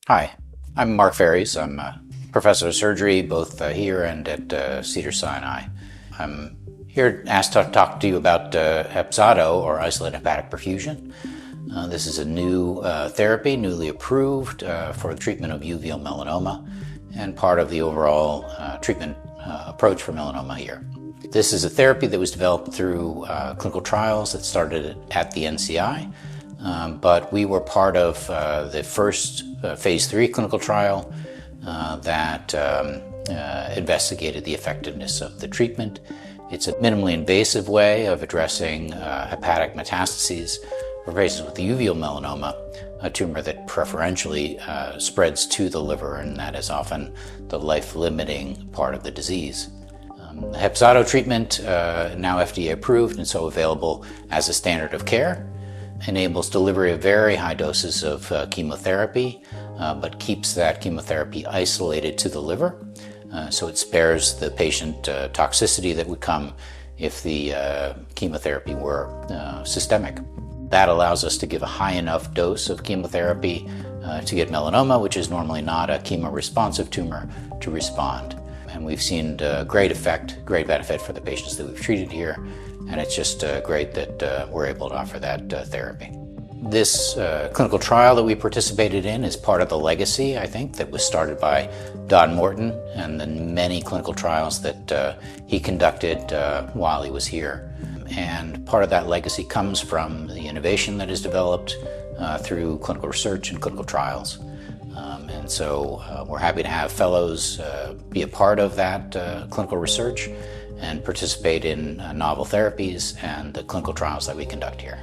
Hi, I'm Mark Faries. I'm a professor of surgery both here and at Cedars-Sinai. I'm here asked to talk to you about Hepzato, or isolated hepatic perfusion. This is a new therapy, newly approved for the treatment of uveal melanoma and part of the overall treatment approach for melanoma here. This is a therapy that was developed through clinical trials that started at the NCI, but we were part of the first phase 3 clinical trial that investigated the effectiveness of the treatment. It's a minimally invasive way of addressing hepatic metastases for patients with uveal melanoma, a tumor that preferentially spreads to the liver, and that is often the life-limiting part of the disease. The Hepzato treatment, now FDA approved and so available as a standard of care, enables delivery of very high doses of chemotherapy, but keeps that chemotherapy isolated to the liver, so it spares the patient toxicity that would come if the chemotherapy were systemic. That allows us to give a high enough dose of chemotherapy to get melanoma, which is normally not a chemo-responsive tumor, to respond. And we've seen great effect, great benefit for the patients that we've treated here, and it's just great that we're able to offer that therapy. This clinical trial that we participated in is part of the legacy, I think, that was started by Morton and the many clinical trials that he conducted while he was here. And part of that legacy comes from the innovation that is developed through clinical research and clinical trials. And so we're happy to have fellows be a part of that clinical research and participate in novel therapies and the clinical trials that we conduct here.